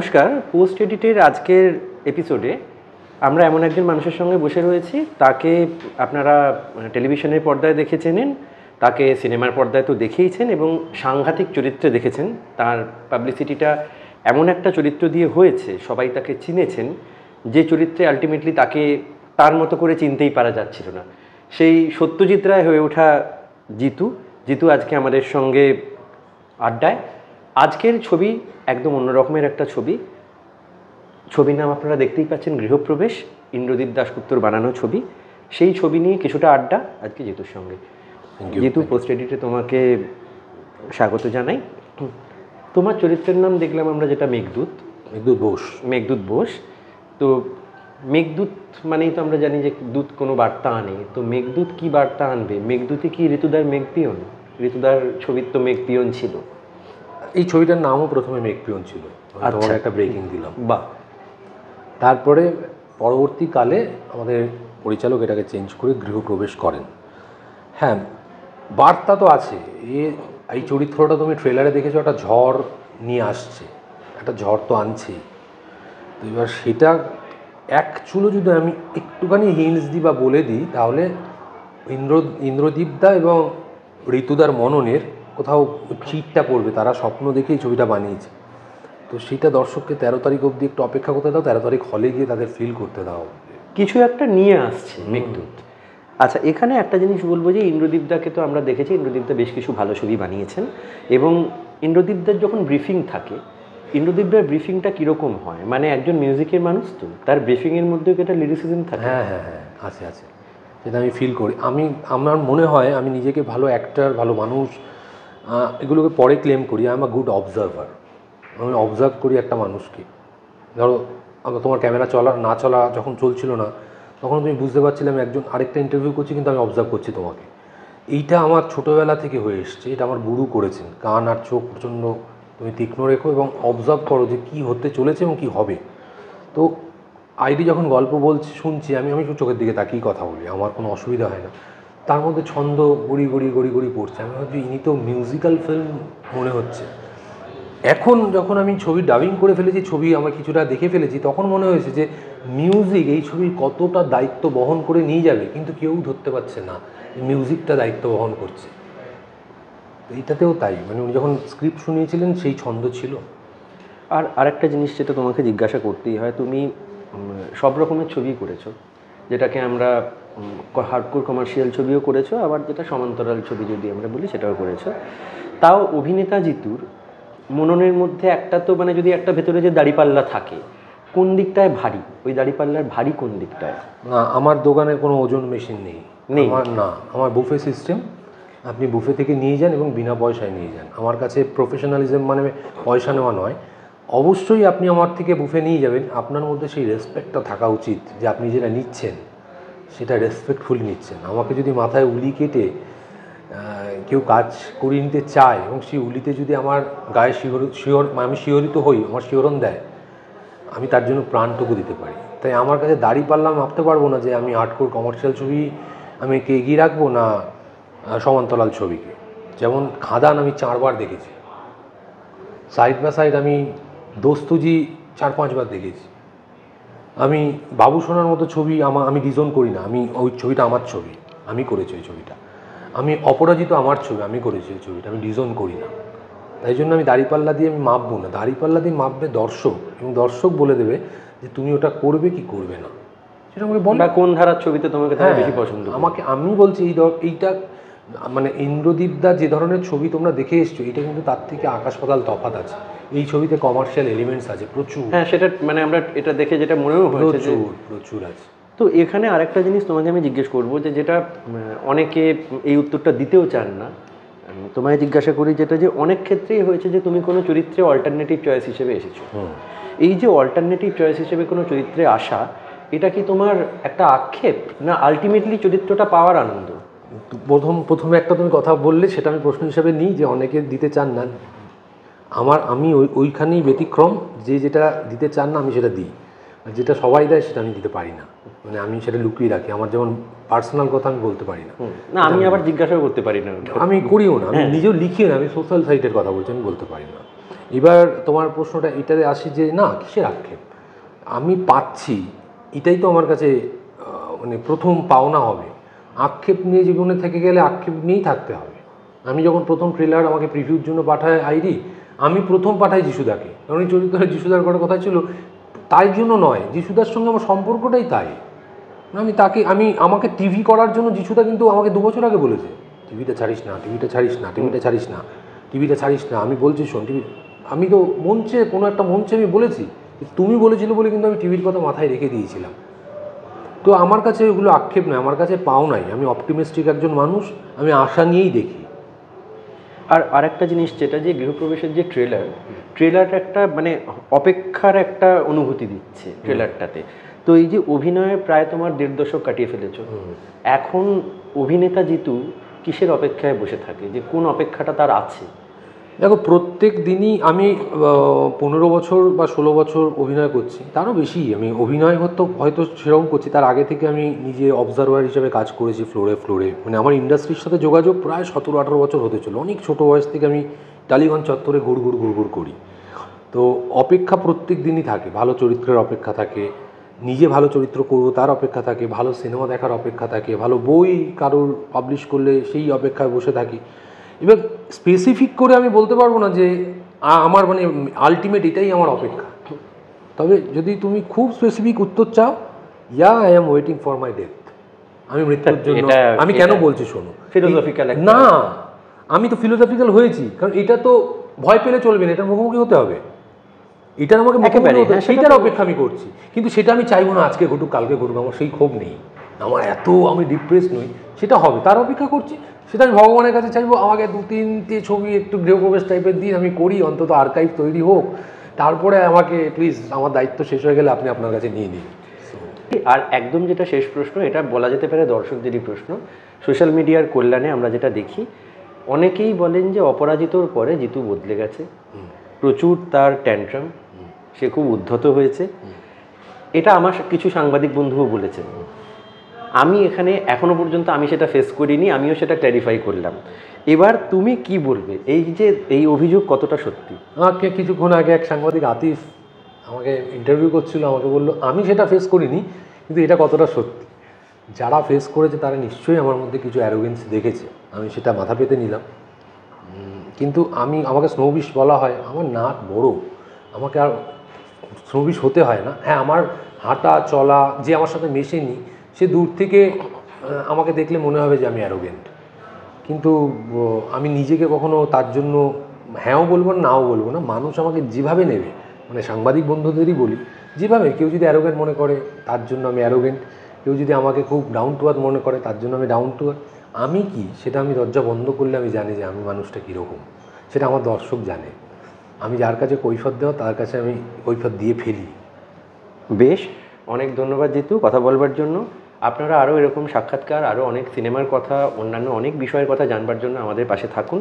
নমস্কার। পোস্ট এডিটের আজকের এপিসোডে আমরা এমন একজন মানুষের সঙ্গে বসে রয়েছি, তাকে আপনারা টেলিভিশনের পর্দায় দেখেছেন, তাকে সিনেমার পর্দায় তো দেখেইছেন এবং সাংঘাতিক চরিত্রে দেখেছেন। তার পাবলিসিটিটা এমন একটা চরিত্র দিয়ে হয়েছে, সবাই তাকে চিনেছেন, যে চরিত্রে আলটিমেটলি তাকে তার মতো করে চিনতেই পারা যাচ্ছিল না। সেই সত্যজিৎ রায় হয়ে ওঠা জিতু আজকে আমাদের সঙ্গে আড্ডায়। আজকের ছবি একদম অন্যরকমের একটা ছবির নাম আপনারা দেখতেই পাচ্ছেন, গৃহপ্রবেশ, ইন্দ্রদীপ দাশগুপ্তর বানানো ছবি। সেই ছবি নিয়ে কিছুটা আড্ডা আজকে জিতুর সঙ্গে। জিতু, পোস্ট এডিটে তোমাকে স্বাগত জানাই। তোমার চরিত্রের নাম দেখলাম আমরা, যেটা মেঘদূত বোস। তো মেঘদূত মানেই তো আমরা জানি যে দূত কোনো বার্তা আনে, তো মেঘদূত কি বার্তা আনবে? মেঘদূতে কি ঋতুদার মেঘপিয়ন? ঋতুদার ছবির তো মেঘপিয়ন ছিল। এই ছবিটার নামও প্রথমে মেঘপিয়ন ছিল, তোমার একটা ব্রেকিং দিলাম। বাহ। তারপরে পরবর্তীকালে আমাদের পরিচালক এটাকে চেঞ্জ করে গৃহপ্রবেশ করেন। হ্যাঁ, বার্তা তো আছে। এই চরিত্রটা তুমি ট্রেলারে দেখেছো, একটা ঝড় নিয়ে আসছে, একটা ঝড় তো আনছেই। তো এবার সেটা এক চুলো যদি আমি একটুখানি হিন্টস দিই বা বলে দিই, তাহলে ইন্দ্রদীপদা এবং ঋতুদার মননের কোথাও চিটটা পড়বে। তারা স্বপ্ন দেখেই ছবিটা বানিয়েছে। তো সেটা দর্শককে 13 তারিখ অবধি একটু অপেক্ষা করতে দাও, 13 তারিখ হলে গিয়ে তাদের ফিল করতে দাও, কিছু একটা নিয়ে আসছে মেঘদূত। আচ্ছা, এখানে একটা জিনিস বলবো যে ইন্দ্রদীপদাকে তো আমরা দেখেছি, ইন্দ্রদীপদা বেশ কিছু ভালো ছবি বানিয়েছেন, এবং ইন্দ্রদীপদার যখন ব্রিফিং থাকে, ইন্দ্রদীপদার ব্রিফিংটা কীরকম হয়? মানে একজন মিউজিকের মানুষ তো, তার ব্রিফিংয়ের মধ্যেও একটা লিরিসিজম থাকে। হ্যাঁ, আছে, সেটা আমি ফিল করি। আমার মনে হয় আমি নিজেকে ভালো অ্যাক্টর, ভালো মানুষ, এগুলোকে পরে ক্লেম করি। I am a good observer. আমি অবজার্ভ করি একটা মানুষকে। ধরো তোমার ক্যামেরা না চলা যখন চলছিল না, তখন তুমি বুঝতে পারছিলে আমি আরেকটা ইন্টারভিউ করছি, কিন্তু আমি অবজার্ভ করছি তোমাকে। এইটা আমার ছোটোবেলা থেকে হয়ে এসছে, এটা আমার গুরু করেছেন। কান আর চোখ প্রচণ্ড তুমি তীক্ষ্ণ রেখো এবং অবজার্ভ করো যে কী হতে চলেছে এবং কী হবে। তো আইডি যখন গল্প শুনছি, আমি চোখের দিকে তাকিয়ে কথা বলি, আমার কোনো অসুবিধা হয় না। তার মধ্যে ছন্দ গড়ি পড়ছে, আমি ভাবছি ইনি তো মিউজিক্যাল ফিল্ম মনে হচ্ছে। এখন যখন আমি ছবি ডাবিং করে ফেলেছি, ছবি আমার কিছুটা দেখে ফেলেছি, তখন মনে হয়েছে যে মিউজিক এই ছবির কতটা দায়িত্ব বহন করে নিয়ে যাবে, কিন্তু কেউ ধরতে পারছে না মিউজিকটা দায়িত্ব বহন করছে। এইটাতেও তাই, মানে উনি যখন স্ক্রিপ্ট শুনিয়েছিলেন সেই ছন্দ ছিল। আর আরেকটা জিনিস যেটা তোমাকে জিজ্ঞাসা করতেই হয়, তুমি সব রকমের ছবি করেছো, যেটাকে আমরা হার্ডকোর কমার্শিয়াল ছবিও করেছো, আবার যেটা সমান্তরাল ছবি যদি আমরা বলি সেটাও করেছো। তাও অভিনেতা জিতুর মননের মধ্যে একটা তো, মানে যদি একটা ভেতরে যে দাড়িপাল্লা থাকে, কোন দিকটায় ভারী? ওই দাড়িপাল্লার ভারী কোন দিকটায়? না, আমার দোকানে কোনো ওজন মেশিন নেই। আমার বুফে সিস্টেম। আপনি বুফে থেকে নিয়ে যান এবং বিনা পয়সায় নিয়ে যান। আমার কাছে প্রফেশনালিজম মানে পয়সা নেওয়া নয়। অবশ্যই আপনি আমার থেকে বুফে নিয়ে যাবেন, আপনার মধ্যে সেই রেসপেক্টটা থাকা উচিত যে আপনি যেটা নিচ্ছেন সেটা রেসপেক্টফুলি নিচ্ছেন। আমাকে যদি মাথায় উলি কেটে কেউ কাজ করিয়ে নিতে চায় এবং সেই উলিতে যদি আমার গায়ে আমি শিহরিত হই, আমার শিহরণ দেয়, আমি তার জন্য প্রাণটুকু দিতে পারি। তাই আমার কাছে দাঁড়িপাল্লা মাপতে পারবো না যে আমি হার্ডকোর কমার্শিয়াল ছবি আমি একে এগিয়ে রাখবো না সমান্তরাল ছবিকে। যেমন খাদান আমি 4 বার দেখেছি, সাইড বাই সাইড আমি দোস্তুজি 4-5 বার দেখেছি। আমি বাবু সোনার মতো ছবি আমি ডিজোন করি না, ওই ছবিটা আমার ছবি, আমি করেছি ওই ছবিটা। আমি অপরাজিত আমার ছবি, আমি করেছি ওই ছবিটা, আমি ডিজোন করি না। তাই জন্য আমি দাঁড়িপাল্লা দিয়ে আমি মাপবো না। দাঁড়িপাল্লা দিয়ে মাপবে দর্শক, এবং দর্শক বলে দেবে যে তুমি ওটা করবে কি করবে না, সেটা আমাকে বল। বা কোন ধারার ছবিতে তোমাকে বেশি পছন্দ? আমি বলছি এইটা মানে ইন্দ্রদীপদা যে ধরনের ছবি তোমরা দেখে এসছো, এটা কিন্তু তার থেকে আকাশ পাতাল তফাৎ আছে। এই ছবিতে কমার্শিয়াল এলিমেন্টস আছে প্রচুর। হ্যাঁ, সেটা মানে আমরা এটা দেখে যেটা মনেও হয়েছে যে প্রচুর আছে। তো এখানে আরেকটা জিনিস তোমাকে আমি জিজ্ঞেস করবো, যেটা অনেকে এই উত্তরটা দিতেও চান না, তোমায় জিজ্ঞাসা করি, যেটা যে অনেক ক্ষেত্রেই হয়েছে যে তুমি কোনো চরিত্রে অল্টারনেটিভ চয়েস হিসেবে এসেছো। এই যে অল্টারনেটিভ চয়েস হিসেবে কোনো চরিত্রে আসা, এটা কি তোমার একটা আক্ষেপ, না আলটিমেটলি চরিত্রটা পাওয়ার আনন্দ? প্রথমে একটা তুমি কথা বললে, সেটা আমি প্রশ্ন হিসেবে নিই যে অনেকে দিতে চান না। আমি ওইখানেই ব্যতিক্রম, যেটা দিতে চান না আমি সেটা দিই, যেটা সবাই দেয় সেটা আমি দিতে পারি না। মানে আমি সেটা লুকিয়ে রাখি। আমার যেমন পার্সোনাল কথা আমি বলতে পারি না। আমি আবার জিজ্ঞাসাও করতে পারি না, আমি করিও না, আমি নিজেও লিখিও না। আমি সোশ্যাল সাইটের কথা বলছি, আমি বলতে পারি না। এবার তোমার প্রশ্নটা এটাতে আসি যে না কিসের আক্ষেপ, আমি পাচ্ছি এটাই তো আমার কাছে মানে প্রথম পাওনা হবে। আক্ষেপ নিয়ে জীবনে থেকে গেলে আক্ষেপ নিয়েই থাকতে হবে। আমি যখন প্রথম ট্রেলার আমাকে প্রিভিউর জন্য পাঠায় আইডি, আমি প্রথম পাঠাই যিশুদাকে, কারণ এই চরিত্রে যিশুদার করার কথা ছিল, তাই জন্য নয়, যিশুদার সঙ্গে আমার সম্পর্কটাই তাই। আমাকে টিভি করার জন্য যিশুদা কিন্তু আমাকে 2 বছর আগে বলেছে টিভিটা ছাড়িস না, টিভিটা ছাড়িস না, টিভিটা ছাড়িস না, টিভিটা ছাড়িস না। আমি বলছি শোন টিভি, আমি তো মঞ্চে কোনো একটা মঞ্চে আমি বলেছি, তুমি বলেছিলে বলে কিন্তু আমি টিভির কথা মাথায় রেখে দিয়েছিলাম। তো আমার কাছে ওগুলো আক্ষেপ নয়, আমার কাছে পাও নাই। আমি অপটিমিস্টিক একজন মানুষ, আমি আশা নিয়েই দেখি। আর আরেকটা জিনিস যেটা, যে গৃহপ্রবেশের যে ট্রেলার একটা মানে অপেক্ষার একটা অনুভূতি দিচ্ছে ট্রেলারটাতে। তো এই যে অভিনয়ে প্রায় তোমার 1.5 দশক কাটিয়ে ফেলেছো, এখন অভিনেতা জিতু কিসের অপেক্ষায় বসে থাকে, যে কোন অপেক্ষাটা তার আছে? দেখো, প্রত্যেক দিনই আমি 15 বছর বা 16 বছর অভিনয় করছি, তারও বেশি। আমি অভিনয় হয়তো সেরকম করছি, তার আগে থেকে আমি নিজে অবজারভার হিসেবে কাজ করেছি ফ্লোরে। মানে আমার ইন্ডাস্ট্রির সাথে যোগাযোগ প্রায় 17-18 বছর হতে চলো। অনেক ছোটো বয়স থেকে আমি টালিগঞ্জ চত্বরে গুড় করি। তো অপেক্ষা প্রত্যেক দিনই থাকে, ভালো চরিত্রের অপেক্ষা থাকে, নিজে ভালো চরিত্র করবো তার অপেক্ষা থাকে, ভালো সিনেমা দেখার অপেক্ষা থাকে, ভালো বই কারোর পাবলিশ করলে সেই অপেক্ষায় বসে থাকি। এবার স্পেসিফিক করে আমি বলতে পারবো না যে আমার মানে আলটিমেট এটাই আমার অপেক্ষা। তবে যদি তুমি খুব স্পেসিফিক উত্তর চাও, I am waiting for my death. আমি মৃত্যুর জন্য। আমি কেন বলছি শোনো, ফিলোসফিক্যাল না, আমি তো ফিলোসফিক্যাল হয়েছি, কারণ এটা তো ভয় পেলে চলবে না, এটার মুখোমুখি হতে হবে। এটার আমাকে মুখোমুখি হতে হবে, সেইটার অপেক্ষা আমি করছি। কিন্তু সেটা আমি চাইবো না আজকে ঘটুক কালকে ঘটুক, আমার সেই ক্ষোভ নেই, আমার আমি ডিপ্রেস নই, সেটা হবে তার অপেক্ষা করছি। সেটা আমি ভগবানের কাছে চাইবো আমাকে 2-3টে ছবি একটু গৃহপ্রবেশ টাইপের দিন, আমি করি, অন্তত আর্কাইভ তৈরি হোক, তারপরে আমাকে প্লিজ আমার দায়িত্ব শেষ হয়ে গেলে আপনি আপনার কাছে নিয়ে নিন। আর একদম যেটা শেষ প্রশ্ন, এটা বলা যেতে পারে দর্শকদেরই প্রশ্ন। সোশ্যাল মিডিয়ার কল্যাণে আমরা যেটা দেখি, অনেকেই বলেন যে অপরাজিতর পরে জিতু বদলে গেছে, প্রচুর তার ট্যান্ট্রাম, সে খুব উদ্ধত হয়েছে। এটা আমার কিছু সাংবাদিক বন্ধুও বলেছেন। আমি এখানে এখনো পর্যন্ত আমি সেটা ফেস করিনি, আমিও সেটা ক্ল্যারিফাই করলাম। এবার তুমি কি বলবে, এই যে এই অভিযোগ কতটা সত্যি? আমাকে কিছুক্ষণ আগে এক সাংবাদিক আতিফ আমাকে ইন্টারভিউ করছিল, আমাকে বললো আমি সেটা ফেস করিনি, কিন্তু এটা কতটা সত্যি। যারা ফেস করেছে তারা নিশ্চয়ই আমার মধ্যে কিছু অ্যারোগেন্স দেখেছে, আমি সেটা মাথা পেতে নিলাম। কিন্তু আমাকে স্নোবিশ বলা হয়, আমার নাক বড়, আমাকে আর স্নোবিশ হতে হয় না। হ্যাঁ, আমার হাঁটা চলা, যে আমার সাথে মেশেনি সে দূর থেকে আমাকে দেখলে মনে হবে যে আমি অ্যারোগেন্ট, কিন্তু আমি নিজেকে কখনো তার জন্য হ্যাঁও বলবো না, নাও বলবো না। মানুষ আমাকে যেভাবে নেবে, মানে সাংবাদিক বন্ধুদেরই বলি, যেভাবে কেউ যদি অ্যারোগেন্ট মনে করে তার জন্য আমি অ্যারোগেন্ট, কেউ যদি আমাকে খুব ডাউন টু আর্থ মনে করে তার জন্য আমি ডাউন টু আর্থ। আমি কি, সেটা আমি দরজা বন্ধ করলে আমি জানি যে আমি মানুষটা কীরকম, সেটা আমার দর্শক জানে। আমি যার কাছে কৈফিয়ত দেওয়া তার কাছে আমি কৈফিয়ত দিয়ে ফেলি। বেশ, অনেক ধন্যবাদ জিতু কথা বলবার জন্য। আপনারা আরও এরকম সাক্ষাৎকার, আরও অনেক সিনেমার কথা, অন্যান্য অনেক বিষয়ের কথা জানবার জন্য আমাদের পাশে থাকুন।